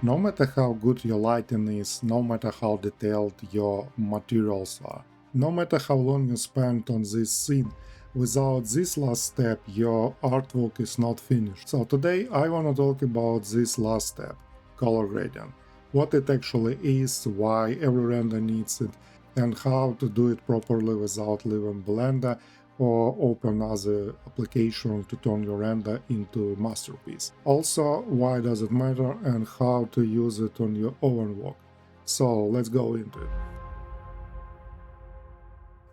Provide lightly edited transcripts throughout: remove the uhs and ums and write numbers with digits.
No matter how good your lighting is, no matter how detailed your materials are, no matter how long you spent on this scene, without this last step, your artwork is not finished. So today I want to talk about this last step, color gradient. What it actually is, why every render needs it, and how to do it properly without leaving Blender or open other application to turn your render into a masterpiece. Also, why does it matter and how to use it on your own work. So let's go into it.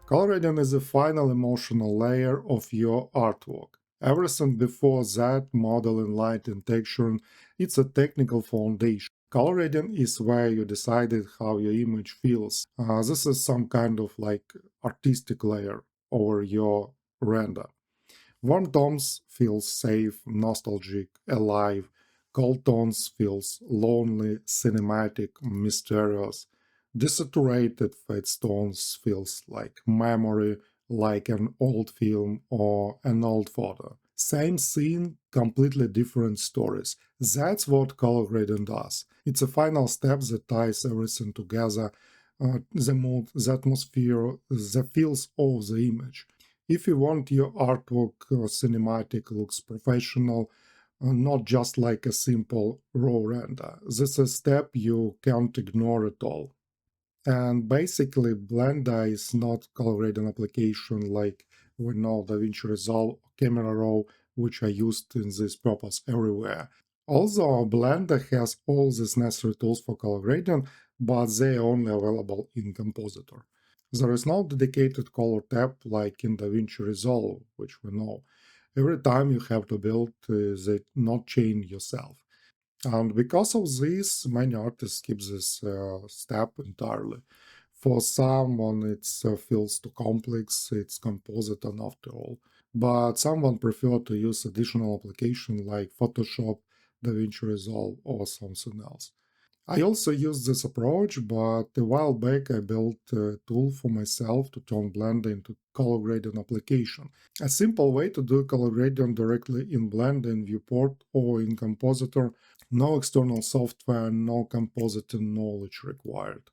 Color gradient is the final emotional layer of your artwork. Everything before that, modeling, light, and texture, it's a technical foundation. Color gradient is where you decided how your image feels. This is some kind of like artistic layer over your render. Warm tones feels safe, nostalgic, alive. Cold tones feels lonely, cinematic, mysterious. Desaturated fade tones feels like memory, like an old film or an old photo. Same scene, completely different stories. That's what color gradient does. It's a final step that ties everything together, the mood, the atmosphere, the feels of the image. If you want your artwork cinematic looks professional, not just like a simple raw render, this is a step you can't ignore at all. And basically, Blender is not color grading application like we know DaVinci Resolve, Camera Raw, which are used in this purpose everywhere. Although Blender has all these necessary tools for color grading, but they are only available in Compositor. There is no dedicated color tab like in DaVinci Resolve, which we know. Every time you have to build the node chain yourself. And because of this, many artists skip this step entirely. For someone, it feels too complex, it's composited after all. But someone prefer to use additional application like Photoshop, DaVinci Resolve, or something else. I also use this approach, but a while back I built a tool for myself to turn Blender into color gradient application. A simple way to do color gradient directly in Blender in Viewport or in Compositor. No external software, no compositing knowledge required.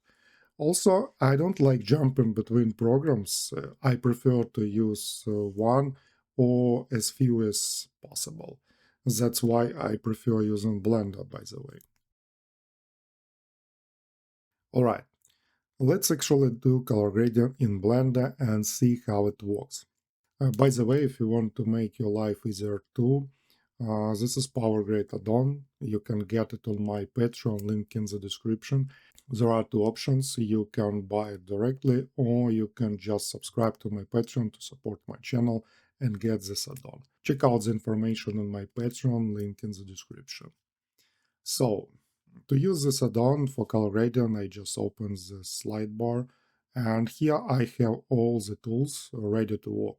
Also, I don't like jumping between programs. I prefer to use one or as few as possible. That's why I prefer using Blender, by the way. Alright, let's actually do color gradient in Blender and see how it works. By the way, if you want to make your life easier too, this is PowerGrade add-on. You can get it on my Patreon, link in the description. There are two options. You can buy it directly, or you can just subscribe to my Patreon to support my channel and get this add-on. Check out the information on my Patreon, link in the description. So, to use this add-on for color gradient, I just open the slide bar, and here I have all the tools ready to work.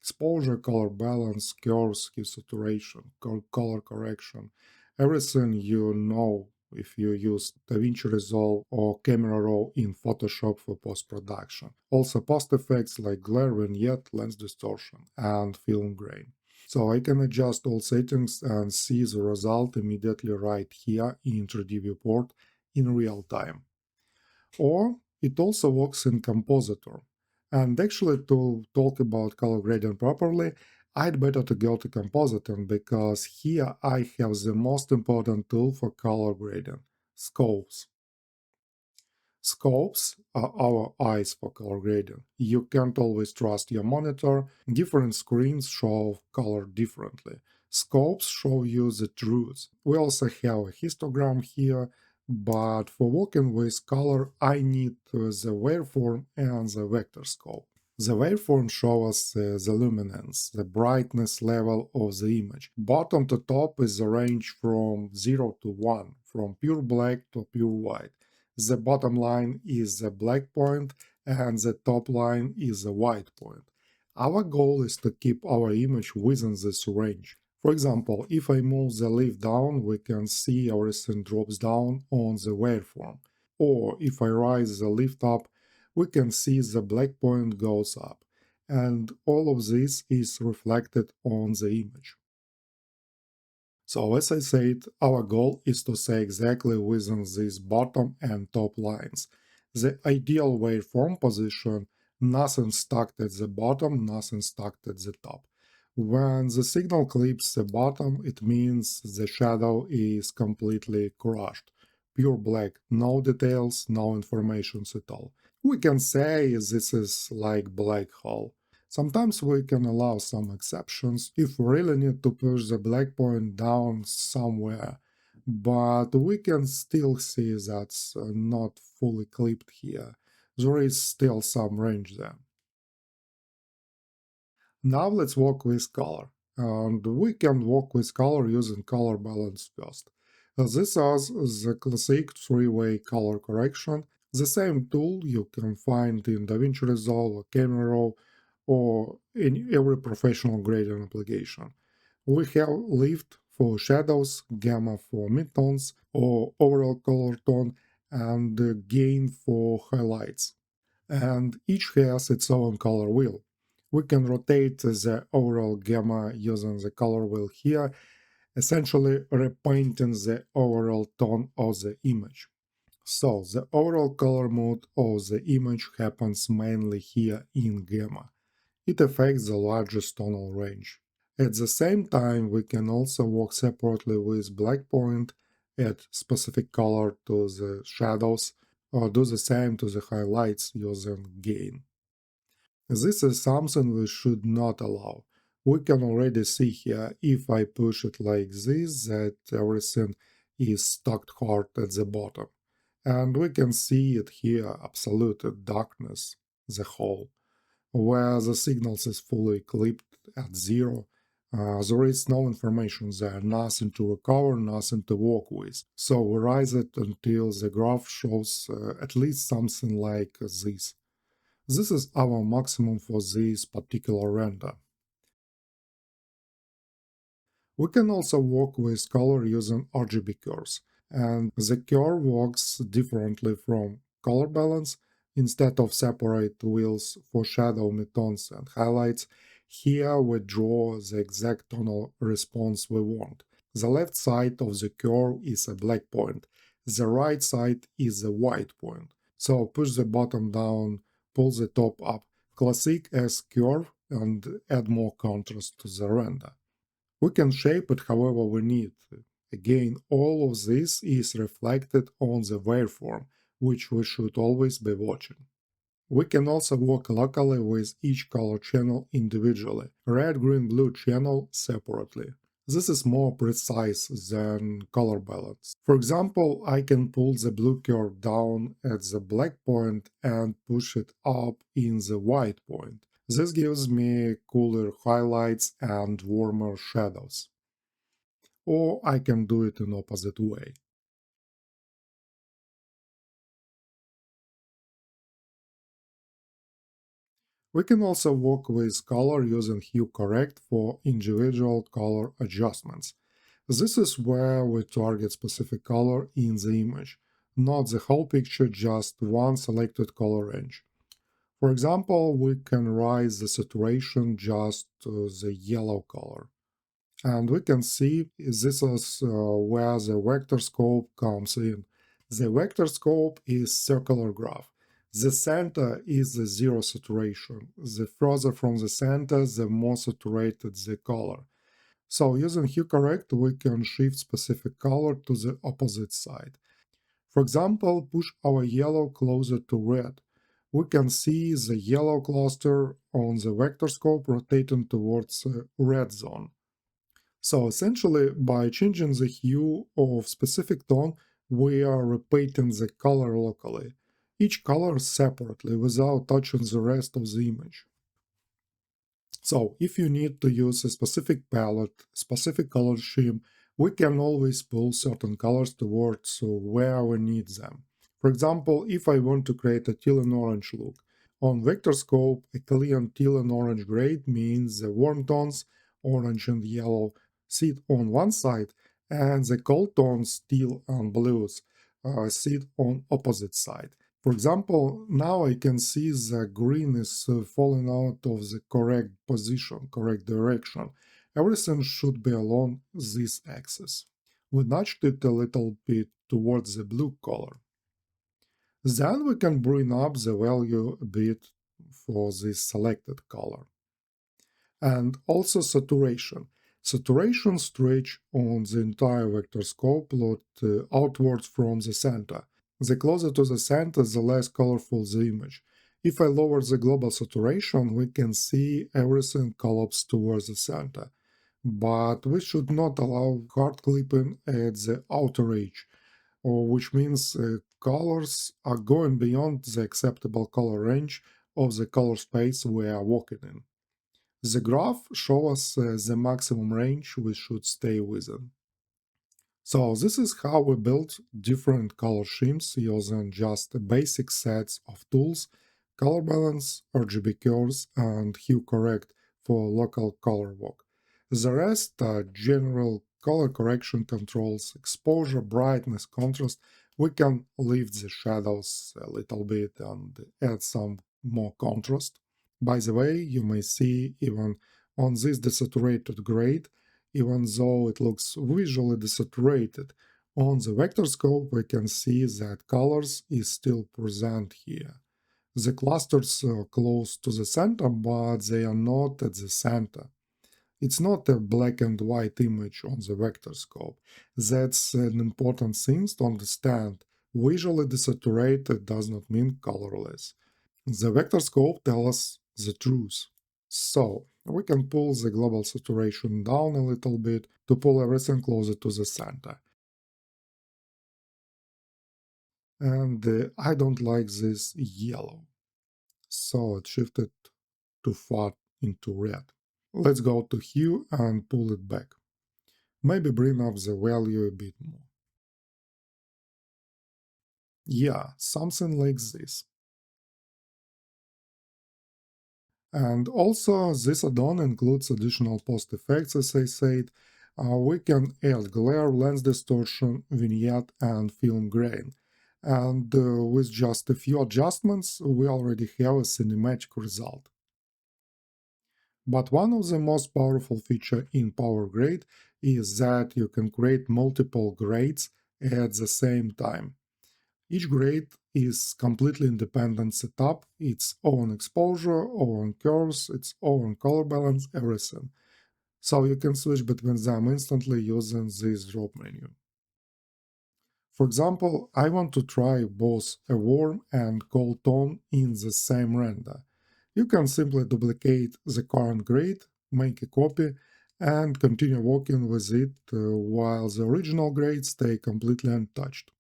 Exposure, color balance, curves, hue saturation, color correction, everything you know if you use DaVinci Resolve or Camera Raw in Photoshop for post-production. Also post effects like glare, vignette, lens distortion, and film grain. So I can adjust all settings and see the result immediately right here in 3D viewport in real time. Or it also works in Compositor. And actually, to talk about color gradient properly, I'd better to go to Compositor because here I have the most important tool for color gradient, scopes. Scopes are our eyes for color gradient. You can't always trust your monitor. Different screens show color differently. Scopes show you the truth. We also have a histogram here, but for working with color, I need the waveform and the vector scope. The waveform shows the luminance, the brightness level of the image. Bottom to top is the range from 0 to 1, from pure black to pure white. The bottom line is the black point and the top line is the white point. Our goal is to keep our image within this range. For example, if I move the leaf down, we can see everything drops down on the waveform. Or if I raise the leaf up, we can see the black point goes up. And all of this is reflected on the image. So as I said, our goal is to stay exactly within these bottom and top lines. The ideal waveform position, nothing stuck at the bottom, nothing stuck at the top. When the signal clips the bottom, it means the shadow is completely crushed. Pure black, no details, no information at all. We can say this is like black hole. Sometimes we can allow some exceptions if we really need to push the black point down somewhere, but we can still see that's not fully clipped here. There is still some range there. Now let's work with color. And we can work with color using color balance first. This is the classic three-way color correction, the same tool you can find in DaVinci Resolve or Camera Raw or in every professional grading application. We have lift for shadows, gamma for midtones or overall color tone, and gain for highlights, and each has its own color wheel. We can rotate the overall gamma using the color wheel here, essentially repainting the overall tone of the image. So the overall color mode of the image happens mainly here in gamma. It affects the largest tonal range. At the same time, we can also work separately with black point, add specific color to the shadows, or do the same to the highlights using gain. This is something we should not allow. We can already see here, if I push it like this, that everything is stuck hard at the bottom. And we can see it here, absolute darkness, the whole. Where the signals is fully clipped at zero, there is no information there, nothing to recover, nothing to work with. So we raise it until the graph shows at least something like this. This is our maximum for this particular render. We can also work with color using RGB curves, and the curve works differently from color balance. Instead of separate wheels for shadow, midtones, and highlights, here we draw the exact tonal response we want. The left side of the curve is a black point, the right side is a white point. So push the bottom down, pull the top up, classic S curve, and add more contrast to the render. We can shape it however we need. Again, all of this is reflected on the waveform, which we should always be watching. We can also work locally with each color channel individually, red, green, blue channel separately. This is more precise than color balance. For example, I can pull the blue curve down at the black point and push it up in the white point. This gives me cooler highlights and warmer shadows. Or I can do it in opposite way. We can also work with color using Hue Correct for individual color adjustments. This is where we target specific color in the image, not the whole picture, just one selected color range. For example, we can raise the saturation just to the yellow color. And we can see this is where the vector scope comes in. The vector scope is circular graph. The center is the zero saturation. The further from the center, the more saturated the color. So using Hue Correct, we can shift specific color to the opposite side. For example, push our yellow closer to red. We can see the yellow cluster on the vector scope rotating towards the red zone. So essentially, by changing the hue of specific tone, we are repeating the color locally, each color separately without touching the rest of the image. So if you need to use a specific palette, specific color scheme, we can always pull certain colors towards where we need them. For example, if I want to create a teal and orange look, on vector scope, a clean teal and orange grade means the warm tones, orange and yellow, sit on one side, and the cold tones, teal and blues, sit on opposite side. For example, now I can see the green is falling out of the correct position, correct direction, Everything should be along this axis. We nudged it a little bit towards the blue color. Then we can bring up the value a bit for this selected color. And also saturation. Saturation stretch on the entire vector scope plot outwards from the center. The closer to the center, the less colorful the image. If I lower the global saturation, we can see everything collapse towards the center. But we should not allow hard clipping at the outer edge, or which means colors are going beyond the acceptable color range of the color space we are working in. The graph shows us the maximum range we should stay within. So this is how we build different color schemes using just basic sets of tools: color balance, RGB curves, and Hue Correct for local color work. The rest are general color correction controls: exposure, brightness, contrast. We can lift the shadows a little bit and add some more contrast. By the way, you may see even on this desaturated grade, even though it looks visually desaturated, on the vector scope we can see that colors is still present here. The clusters are close to the center, but they are not at the center. It's not a black and white image on the vector scope. That's an important thing to understand. Visually desaturated does not mean colorless. The vector scope tells us the truth. So, we can pull the global saturation down a little bit to pull everything closer to the center. And I don't like this yellow, so it shifted too far into red. Let's go to hue and pull it back. Maybe bring up the value a bit more. Yeah, something like this. And also, this add-on includes additional post effects, as I said. We can add glare, lens distortion, vignette, and film grain. And with just a few adjustments, we already have a cinematic result. But one of the most powerful features in Power Grade is that you can create multiple grades at the same time. Each grade is completely independent setup, its own exposure, own curves, its own color balance, everything. So you can switch between them instantly using this drop menu. For example, I want to try both a warm and cold tone in the same render. You can simply duplicate the current grade, make a copy, and continue working with it while the original grades stay completely untouched.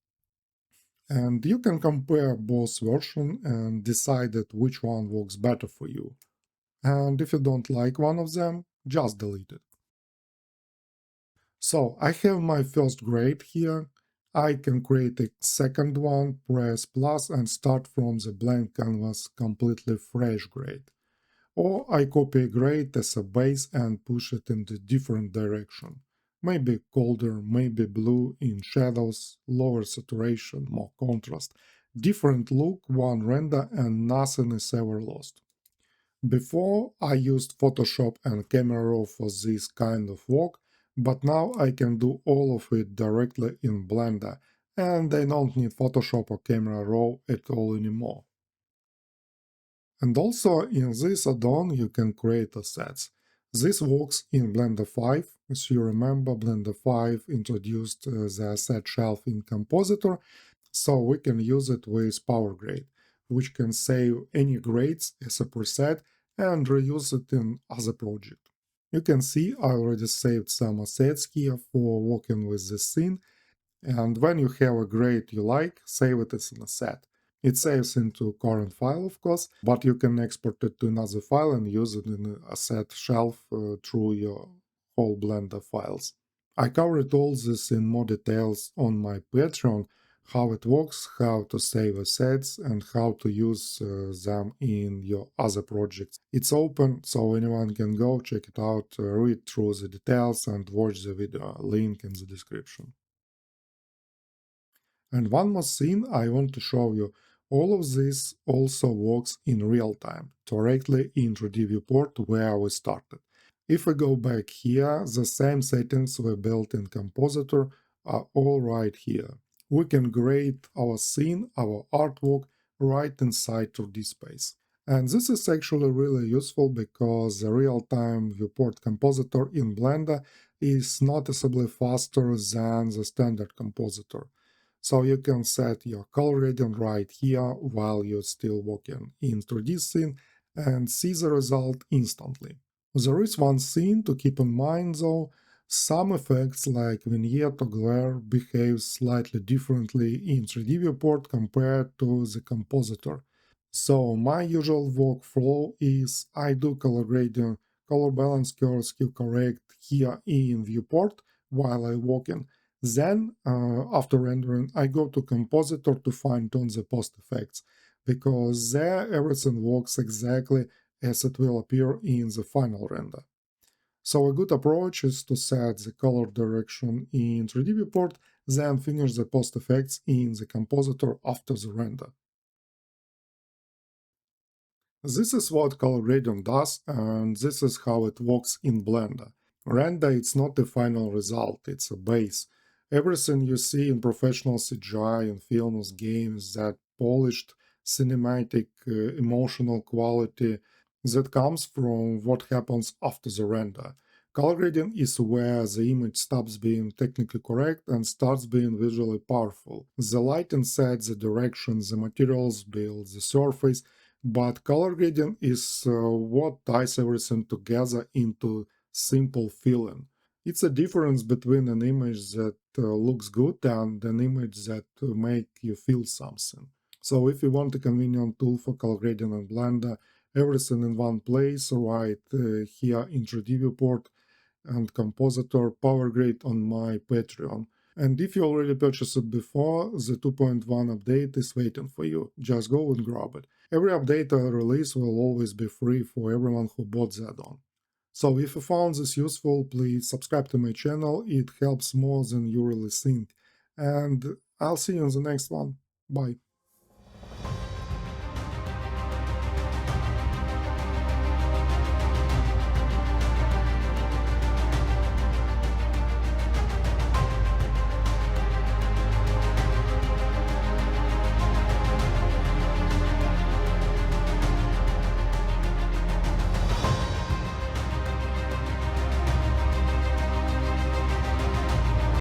And you can compare both versions and decide which one works better for you. And if you don't like one of them, just delete it. So I have my first grade here. I can create a second one, press plus, and start from the blank canvas completely fresh grade. Or I copy a grade as a base and push it in the different direction. Maybe colder, maybe blue in shadows, lower saturation, more contrast. Different look, one render, and nothing is ever lost. Before, I used Photoshop and Camera Raw for this kind of work, but now I can do all of it directly in Blender, and I don't need Photoshop or Camera Raw at all anymore. And also in this add-on you can create assets. This works in Blender 5. As you remember, Blender 5 introduced the asset shelf in Compositor, so we can use it with Power Grade, which can save any grades as a preset and reuse it in other projects. You can see I already saved some assets here for working with this scene, and when you have a grade you like, save it as an asset. It saves into current file, of course, but you can export it to another file and use it in a asset shelf through your whole Blender files. I covered all this in more details on my Patreon, how it works, how to save assets, and how to use them in your other projects. It's open, so anyone can go check it out, read through the details, and watch the video. Link in the description. And one more thing I want to show you. All of this also works in real time, directly in 3D viewport where we started. If we go back here, the same settings we built in Compositor are all right here. We can grade our scene, our artwork, right inside 2D space. And this is actually really useful because the real-time viewport compositor in Blender is noticeably faster than the standard compositor. So you can set your color gradient right here while you're still working in 3D scene and see the result instantly. There is one thing to keep in mind though, some effects like vignette or glare behave slightly differently in 3D viewport compared to the compositor. So my usual workflow is I do color gradient, color balance curves, hue correct here in viewport while I work in. Then, after rendering, I go to compositor to fine-tune the post effects, because there everything works exactly as it will appear in the final render. So a good approach is to set the color direction in 3D viewport, then finish the post effects in the compositor after the render. This is what color gradient does, and this is how it works in Blender. Render it's not the final result, it's a base. Everything you see in professional CGI and films, games, that polished cinematic, emotional quality that comes from what happens after the render. Color gradient is where the image stops being technically correct and starts being visually powerful. The lighting sets the direction, the materials build the surface, but color gradient is what ties everything together into simple feeling. It's a difference between an image that looks good and an image that make you feel something. So if you want a convenient tool for color gradient and Blender, everything in one place, right here in 3D viewport and compositor power grade on my Patreon. And if you already purchased it before, the 2.1 update is waiting for you. Just go and grab it. Every update I release will always be free for everyone who bought the add-on. So if you found this useful, please subscribe to my channel, it helps more than you really think. And I'll see you in the next one. Bye.